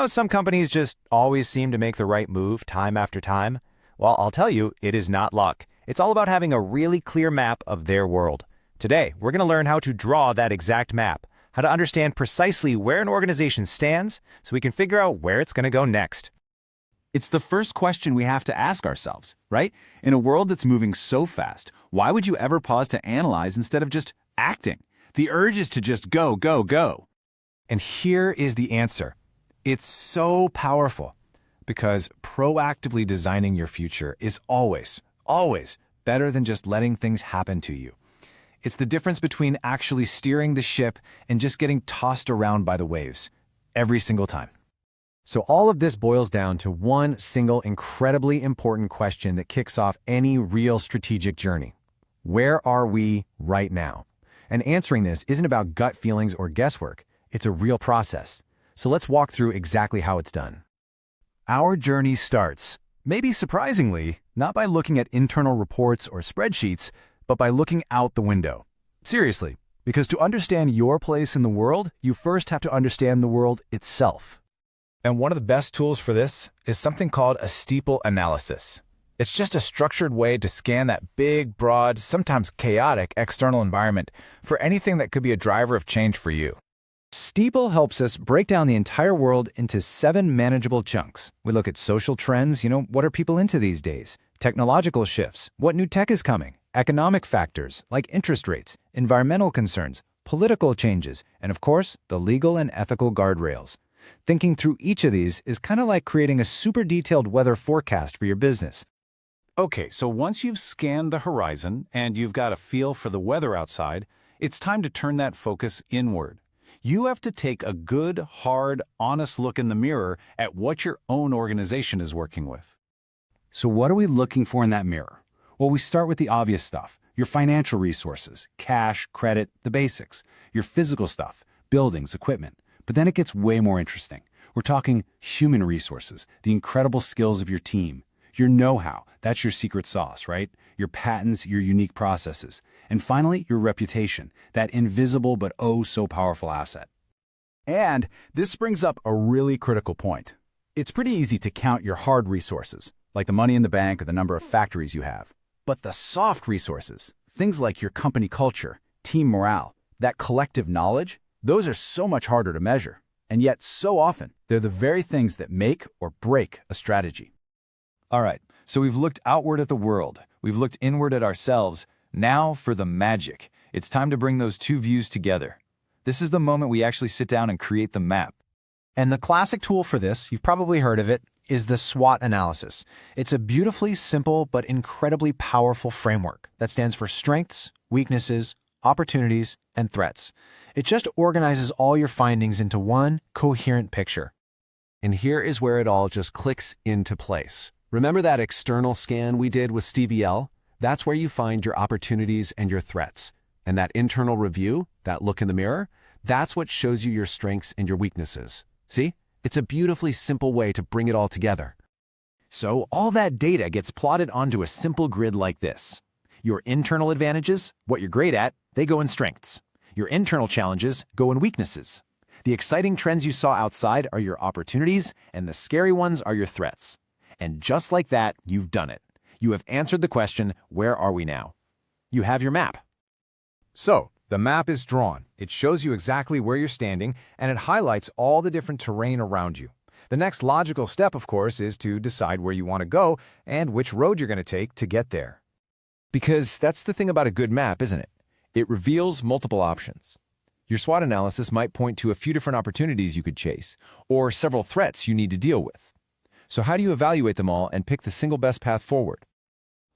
Some companies just always seem to make the right move time after time. Well, I'll tell you, it is not luck. It's all about having a really clear map of their world. Today, we're going to learn how to draw that exact map, how to understand precisely where an organization stands so we can figure out where it's going to go next. It's the first question we have to ask ourselves, right? In a world that's moving so fast, why would you ever pause to analyze instead of just acting? The urge is to just go, go, go. And here is the answer. It's so powerful because proactively designing your future is always better than just letting things happen to you. It's the difference between actually steering the ship and just getting tossed around by the waves every single time. So all of this boils down to one single incredibly important question that kicks off any real strategic journey. Where are we right now? And answering this isn't about gut feelings or guesswork. It's a real process. So let's walk through exactly how it's done. Our journey starts, maybe surprisingly, not by looking at internal reports or spreadsheets, but by looking out the window. Seriously, because to understand your place in the world, you first have to understand the world itself. And one of the best tools for this is something called a steeple analysis. It's just a structured way to scan that big, broad, sometimes chaotic external environment for anything that could be a driver of change for you. Steeple helps us break down the entire world into 7 manageable chunks. We look at social trends, what are people into these days? Technological shifts, what new tech is coming? Economic factors like interest rates, environmental concerns, political changes, and of course, the legal and ethical guardrails. Thinking through each of these is kind of like creating a super detailed weather forecast for your business. Okay, so once you've scanned the horizon and you've got a feel for the weather outside, it's time to turn that focus inward. You have to take a good, hard, honest look in the mirror at what your own organization is working with. So what are we looking for in that mirror? Well, we start with the obvious stuff. Your financial resources, cash, credit, the basics. Your physical stuff, buildings, equipment. But then it gets way more interesting. We're talking human resources, the incredible skills of your team. Your know-how, that's your secret sauce, right? Your patents, your unique processes. And finally, your reputation, that invisible but oh so powerful asset. And this brings up a really critical point. It's pretty easy to count your hard resources, like the money in the bank or the number of factories you have. But the soft resources, things like your company culture, team morale, that collective knowledge, those are so much harder to measure. And yet, so often, they're the very things that make or break a strategy. All right, so we've looked outward at the world. We've looked inward at ourselves. Now for the magic. It's time to bring those two views together. This is the moment we actually sit down and create the map. And the classic tool for this, you've probably heard of it, is the SWOT analysis. It's a beautifully simple but incredibly powerful framework that stands for strengths, weaknesses, opportunities, and threats. It just organizes all your findings into one coherent picture. And here is where it all just clicks into place. Remember that external scan we did with Stevie L? That's where you find your opportunities and your threats. And that internal review, that look in the mirror, that's what shows you your strengths and your weaknesses. See? It's a beautifully simple way to bring it all together. So all that data gets plotted onto a simple grid like this. Your internal advantages, what you're great at, they go in strengths. Your internal challenges go in weaknesses. The exciting trends you saw outside are your opportunities, and the scary ones are your threats. And just like that, you've done it. You have answered the question, where are we now? You have your map. So, the map is drawn. It shows you exactly where you're standing, and it highlights all the different terrain around you. The next logical step, of course, is to decide where you want to go and which road you're going to take to get there. Because that's the thing about a good map, isn't it? It reveals multiple options. Your SWOT analysis might point to a few different opportunities you could chase, or several threats you need to deal with. So how do you evaluate them all and pick the single best path forward?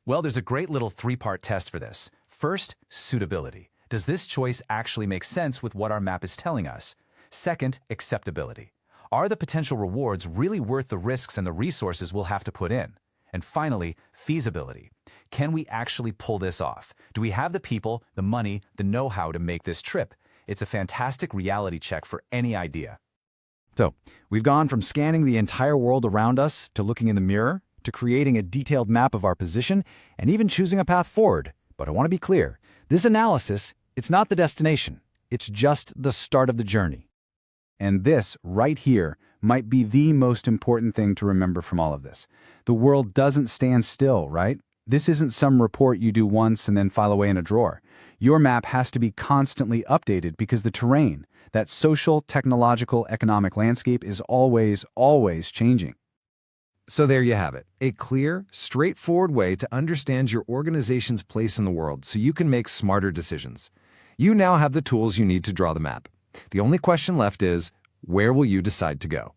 Well, there's a great little 3-part test for this. First, suitability. Does this choice actually make sense with what our map is telling us? Second, acceptability. Are the potential rewards really worth the risks and the resources we'll have to put in? And finally, feasibility. Can we actually pull this off? Do we have the people, the money, the know-how to make this trip? It's a fantastic reality check for any idea. So, we've gone from scanning the entire world around us to looking in the mirror, to creating a detailed map of our position, and even choosing a path forward. But I want to be clear, this analysis, it's not the destination. It's just the start of the journey. And this, right here, might be the most important thing to remember from all of this. The world doesn't stand still, right? This isn't some report you do once and then file away in a drawer. Your map has to be constantly updated because the terrain, that social, technological, economic landscape is always, always changing. So there you have it, a clear, straightforward way to understand your organization's place in the world so you can make smarter decisions. You now have the tools you need to draw the map. The only question left is, where will you decide to go?